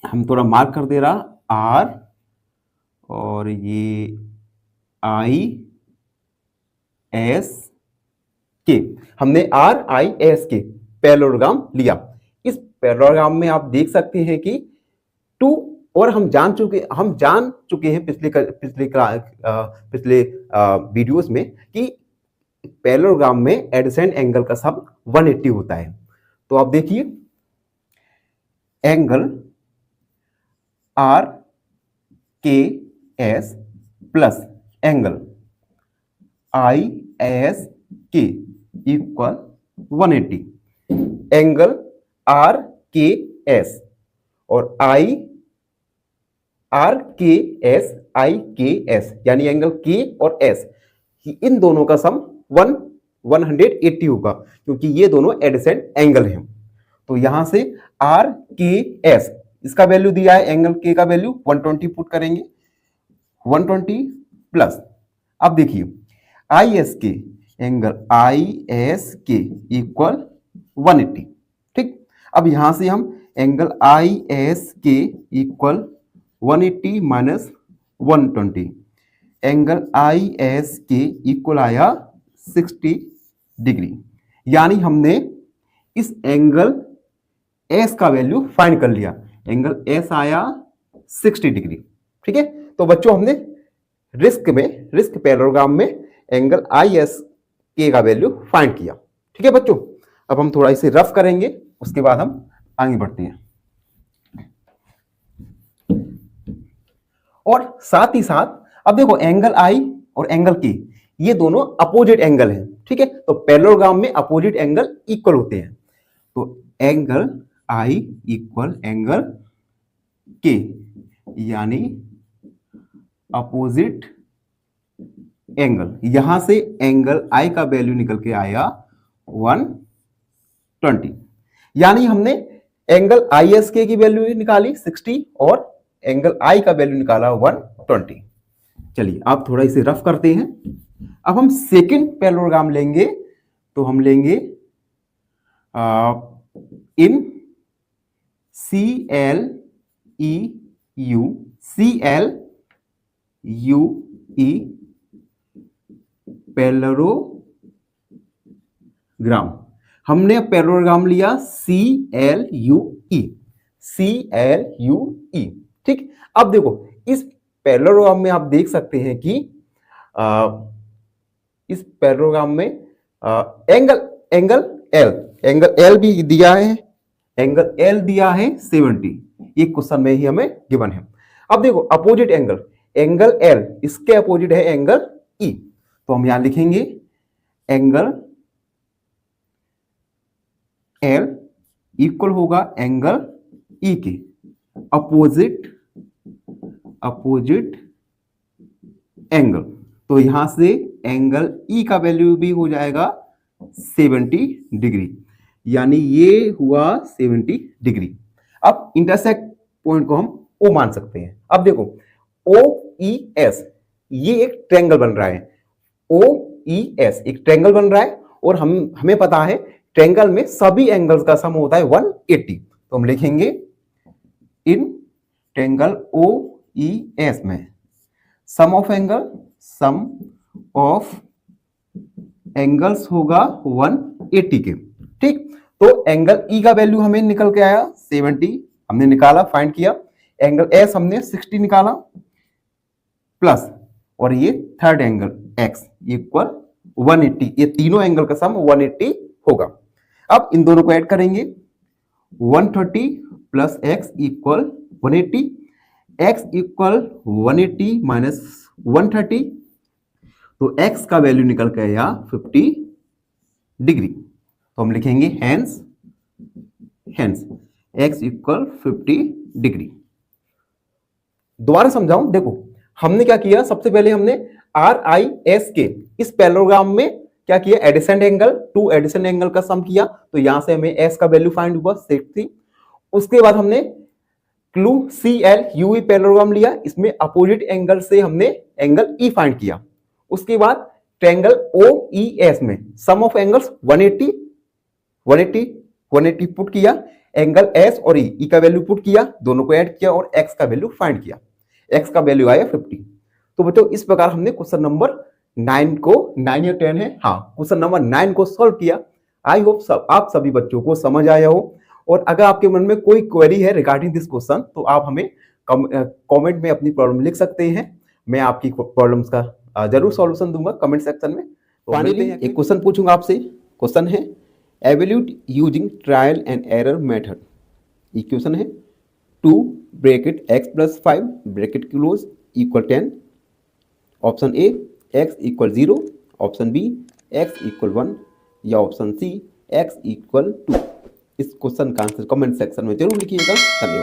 हम थोड़ा मार्क कर दे रहा आर और ये आई एस के, हमने आर आई एस के पैरेललोग्राम लिया। इस पैरेललोग्राम में आप देख सकते हैं कि टू, और हम जान चुके हैं पिछले वीडियोस में कि पैरेललोग्राम में एडजेसेंट एंगल का सम 180 होता है। तो आप देखिए एंगल आर के S plus angle I S के इक्वल 180। एंगल आर के एस और आई के एस यानी एंगल के और एस, इन दोनों का सम 180 होगा क्योंकि ये दोनों एडजेसेंट एंगल हैं। तो यहां से आर के एस, इसका वैल्यू दिया है, एंगल के का वैल्यू 120 पुट करेंगे, 120 प्लस, अब देखिए आई एस के, एंगल आई एस के इक्वल 180। ठीक, अब यहां से हम एंगल आई एस के equal 180 minus 120, angle I S के इक्वल आया 60 डिग्री। यानी हमने इस एंगल एस का वैल्यू फाइंड कर लिया, एंगल एस आया 60 डिग्री। ठीक है, तो बच्चों हमने रिस्क पैरेललोग्राम में एंगल आई एस के का वैल्यू फाइंड किया। ठीक है बच्चों, अब हम थोड़ा इसे रफ करेंगे, उसके बाद हम आगे बढ़ते हैं। और साथ ही साथ अब देखो एंगल आई और एंगल के, ये दोनों अपोजिट एंगल हैं। ठीक है, तो पैरेललोग्राम में अपोजिट एंगल इक्वल होते हैं। तो एंगल आई इक्वल एंगल के, यानी अपोजिट एंगल। यहां से एंगल आई का वैल्यू निकल के आया 120, यानी हमने एंगल आई एस के की वैल्यू निकाली 60 और एंगल आई का वैल्यू निकाला 120। चलिए आप थोड़ा इसे रफ करते हैं। अब हम सेकंड पैरेललोग्राम लेंगे, तो हम लेंगे इन सी एल ई पैरेललोग्राम। हमने पैरेललोग्राम लिया सी एल यू ई। ठीक, अब देखो इस पैरेललोग्राम में आप देख सकते हैं कि इस पैरेललोग्राम में एंगल एल भी दिया है, एंगल एल दिया है 70, ये क्वेश्चन में ही हमें गिवन है। अब देखो अपोजिट एंगल एल, इसके अपोजिट है एंगल ई, तो हम यहां लिखेंगे एंगल एल इक्वल होगा एंगल ई के अपोजिट एंगल। तो यहां से एंगल ई का वैल्यू भी हो जाएगा 70 डिग्री, यानी ये हुआ 70 डिग्री। अब इंटरसेक्ट पॉइंट को हम ओ मान सकते हैं। अब देखो ओ ई एस, ये एक ट्रायंगल बन रहा है, ओ ई एस एक ट्रायंगल बन रहा है, और हमें पता है ट्रायंगल में सभी एंगल्स का सम होता है 180। तो हम लिखेंगे in triangle O E S में सम ऑफ एंगल्स होगा 180 के। ठीक, तो एंगल ई का वैल्यू हमें निकल के आया 70, हमने निकाला, फाइंड किया। एंगल एस हमने 60 निकाला, प्लस और ये थर्ड एंगल एक्स इक्वल 180, ये तीनों एंगल का सम 180 होगा। अब इन दोनों को ऐड करेंगे, 130 plus x equal 180, x equal 180 minus 130, तो एक्स का वैल्यू निकल के आया 50 डिग्री। तो हम लिखेंगे हेंस एक्स इक्वल 50 डिग्री। दोबारा समझाऊं, देखो हमने क्या किया, सबसे पहले हमने आर आई एस के इस पैरेललोग्राम में क्या किया, एडिसेंट एंगल, टू एडिसेंट एंगल का सम किया, तो यहां से हमें एस का वैल्यू फाइंड हुआ 60। उसके बाद हमने clue C L U E parallelogram लिया, इसमें अपोजिट एंगल से हमने एंगल ई फाइंड किया। उसके बाद ट्रायंगल ओ ई एस में सम ऑफ एंगल्स 180 पुट किया, एंगल एस और ई का वैल्यू पुट किया, दोनों को ऐड किया और एक्स का वैल्यू फाइंड किया। एक्स का वैल्यू आया 50। तो बच्चों इस प्रकार हमने क्वेश्चन नंबर 9 को 9 या 10 है, हाँ क्वेश्चन नंबर 9 को सॉल्व किया। आई होप आप सभी बच्चों को समझ आया हो। और अगर आपके मन में कोई क्वेरी है रिगार्डिंग दिस क्वेश्चन तो आप हमें कमेंट में अपनी प्रॉब्लम लिख सकते हैं। मैं आपकी प्रॉब्लम्स का जरूर सॉल्यूशन दूंगा कमेंट सेक्शन में। तो फाइनली एक क्वेश्चन पूछूंगा आपसे। क्वेश्चन है evaluate using trial and error method. Equation है 2 bracket x plus 5 bracket close equal 10। Option A x equal 0, option B x equal 1 या ऑप्शन सी x इक्वल 2। इस क्वेश्चन का आंसर कमेंट सेक्शन में जरूर लिखिएगा। धन्यवाद।